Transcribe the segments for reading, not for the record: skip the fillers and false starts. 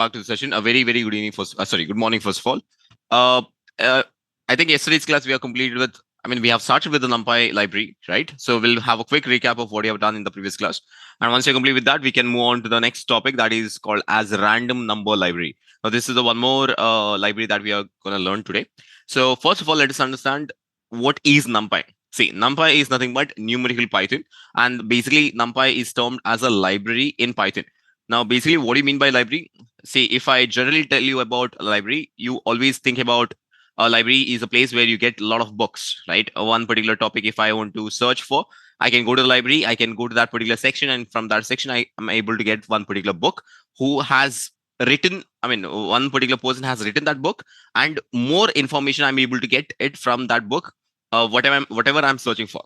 back to the session. A very, very good evening first. Good morning first of all. Uh, uh, I think yesterday's class we have completed with. I mean, we have started with the NumPy library, right? So we'll have a quick recap of what you have done in the previous class, and once you're complete with that, we can move on to the next topic that is called as random number library. Now, this is the one more library that we are going to learn today. So first of all, let us understand what is NumPy. See, NumPy is nothing but numerical Python, and basically NumPy is termed as a library in Python. Now, basically, what do you mean by library? See, if I generally tell you about a library, you always think about a library is a place where you get a lot of books, right? One particular topic, if I want to search for, I can go to the library, I can go to that particular section, and from that section, I am able to get one particular book who has written, I mean, one particular person has written that book, and more information I'm able to get it from that book, whatever I'm searching for.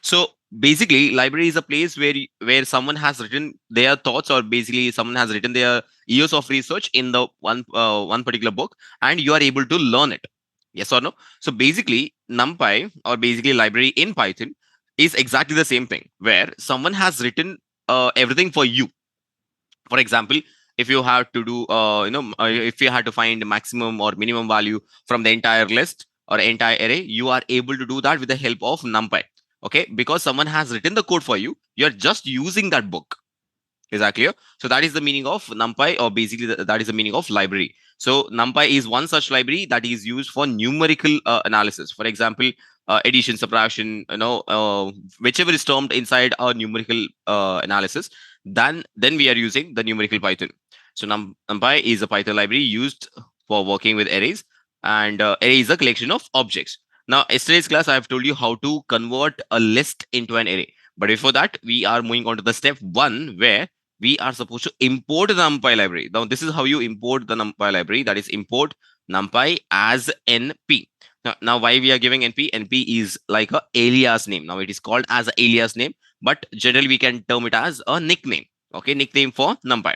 So basically, library is a place where someone has written their thoughts, or basically someone has written their years of research in the one particular book, and you are able to learn it. Yes or no? So basically, NumPy, or basically library in Python, is exactly the same thing, where someone has written everything for you. For example, if you have to do if you had to find maximum or minimum value from the entire list or entire array, you are able to do that with the help of NumPy. Okay, because someone has written the code for you, you're just using that book. Is that clear? So that is the meaning of NumPy, or basically that is the meaning of library. So NumPy is one such library that is used for numerical analysis. For example, addition, subtraction, whichever is termed inside our numerical analysis, then we are using the numerical Python. So NumPy is a Python library used for working with arrays, and array is a collection of objects. Now, yesterday's class, I have told you how to convert a list into an array. But before that, we are moving on to the step one, where we are supposed to import the NumPy library. Now, this is how you import the NumPy library. That is, import NumPy as NP. Now, why we are giving NP? NP is like a alias name. Now, it is called as an alias name, but generally we can term it as a nickname. Okay, nickname for NumPy.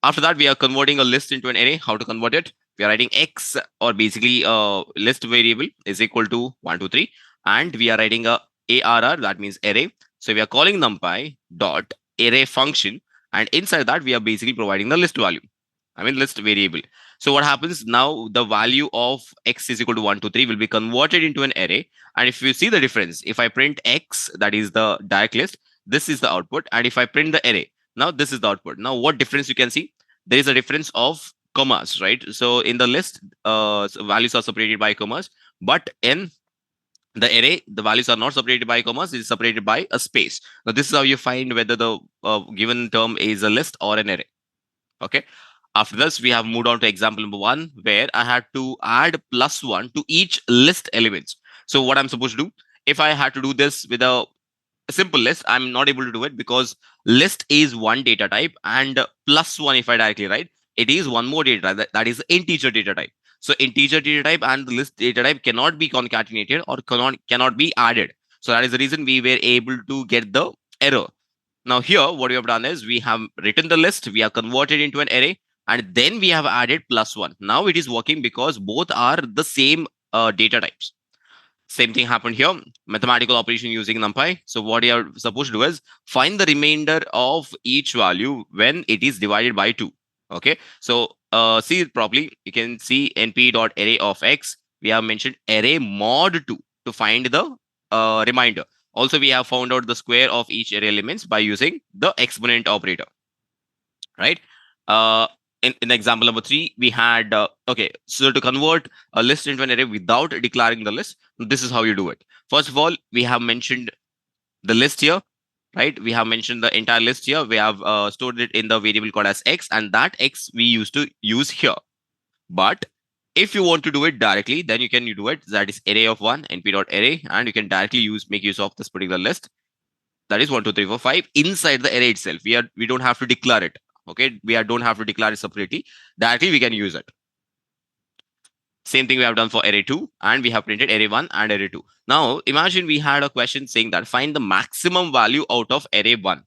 After that, we are converting a list into an array. How to convert it? We are writing x, or basically a list variable is equal to 1, 2, 3, and we are writing a arr, that means array. So we are calling NumPy dot array function, and inside that we are basically providing the list value. I mean list variable. So what happens now? The value of x is equal to 1, 2, 3 will be converted into an array. And if you see the difference, if I print x, that is the direct list, this is the output. And if I print the array, now this is the output. Now what difference you can see? There is a difference of commas, right? So in the list, values are separated by commas, but in the array, the values are not separated by commas, it is separated by a space. Now this is how you find whether the given term is a list or an array. Okay. After this, we have moved on to example number one, where I had to add +1 to each list elements. So what I'm supposed to do, if I had to do this with a simple list, I'm not able to do it, because list is one data type, and +1, if I directly write, it is one more data type, that is integer data type. So integer data type and the list data type cannot be concatenated, or cannot be added. So that is the reason we were able to get the error. Now here, what we have done is we have written the list, we have converted into an array, and then we have added +1. Now it is working because both are the same data types. Same thing happened here. Mathematical operation using NumPy. So what you are supposed to do is find the remainder of each value when it is divided by 2. Okay. So see it properly. You can see np.array of x. We have mentioned array mod 2 to find the remainder. Also, we have found out the square of each array elements by using the exponent operator. Right. In example number 3, we had okay, so to convert a list into an array without declaring the list, this is how you do it. First of all, we have mentioned the list here, right? We have mentioned the entire list here. We have stored it in the variable called as x, and that x we used to use here. But if you want to do it directly, then you can do it. That is array of 1, np.array, and you can directly make use of this particular list. That is 1, 2, 3, 4, 5 inside the array itself. We don't have to declare it. Okay, don't have to declare it separately. Directly we can use it. Same thing we have done for array 2, and we have printed array 1 and array 2. Now imagine we had a question saying that find the maximum value out of array 1.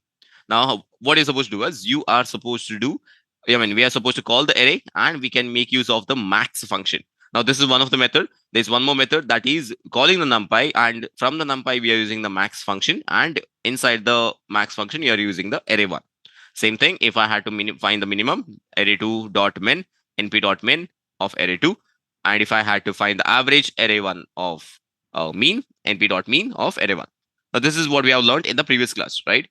Now what you're supposed to do is you are supposed to do, I mean, we are supposed to call the array, and we can make use of the max function. Now this is one of the method. There's one more method, that is calling the NumPy, and from the NumPy we are using the max function, and inside the max function you are using the array 1. Same thing, if I had to find the minimum, array2 dot min, np dot min of array2. And if I had to find the average, array1 of mean, np dot mean of array1. Now, this is what we have learned in the previous class, right?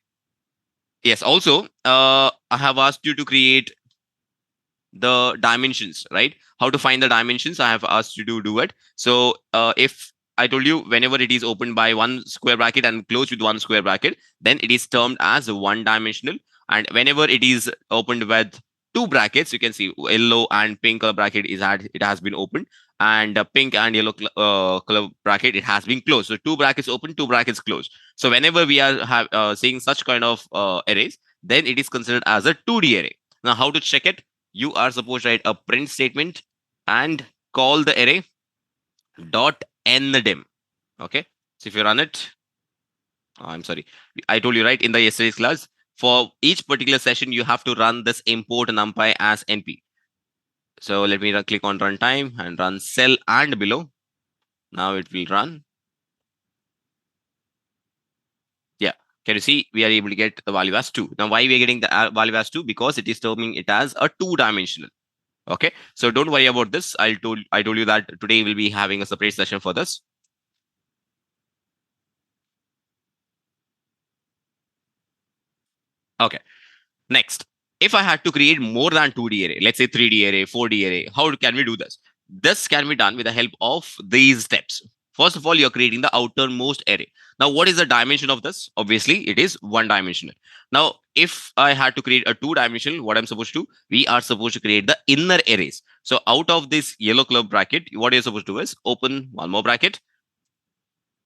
Yes, also, I have asked you to create the dimensions, right? How to find the dimensions, I have asked you to do it. So if I told you whenever it is opened by one square bracket and closed with one square bracket, then it is termed as one dimensional. And whenever it is opened with two brackets, you can see yellow and pink color bracket it has been opened, and pink and yellow color bracket, it has been closed. So two brackets open, two brackets closed. So whenever we are seeing such kind of arrays, then it is considered as a 2D array. Now, how to check it? You are supposed to write a print statement and call the array dot ndim. Okay. So if you run it, I'm sorry, I told you right in the yesterday's class, for each particular session, you have to run this import numpy as np. So let me click on runtime and run cell and below. Now it will run. Yeah. Can you see we are able to get the value as 2? Now, why we are getting the value as 2? Because it is terming it as a 2-dimensional. Okay, so don't worry about this. I told you that today we'll be having a separate session for this. Okay, next, if I had to create more than 2D array, let's say 3D array, 4D array, how can we do this? This can be done with the help of these steps. First of all, you're creating the outermost array. Now, what is the dimension of this? Obviously, it is one dimensional. Now, if I had to create a 2-dimensional, what I'm supposed to, we are supposed to create the inner arrays. So out of this yellow color bracket, what you're supposed to do is open one more bracket,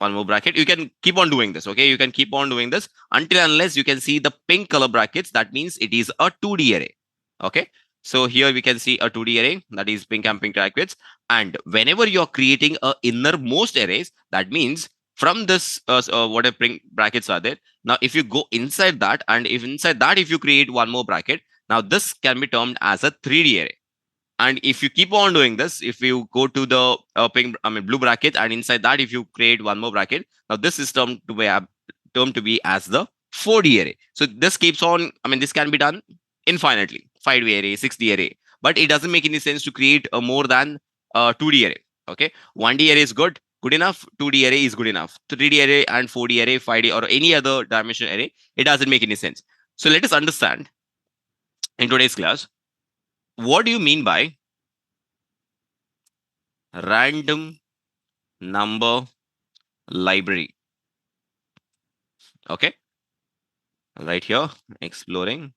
you can keep on doing this. Okay, you can keep on doing this until unless you can see the pink color brackets. That means it is a 2D array. Okay, so here we can see a 2D array, that is pink and pink brackets. And whenever you're creating a innermost arrays, that means from this whatever pink brackets are there, now if you go inside that, and if inside that if you create one more bracket, now this can be termed as a 3D array. And if you keep on doing this, if you go to the blue bracket, and inside that, if you create one more bracket, now this is termed to be as the 4D array. So this keeps on, this can be done infinitely, 5D array, 6D array, but it doesn't make any sense to create a more than 2D array. Okay, 1D array is good enough, 2D array is good enough. 3D array and 4D array, 5D or any other dimension array, it doesn't make any sense. So let us understand in today's class, what do you mean by random number library? Okay, right here, exploring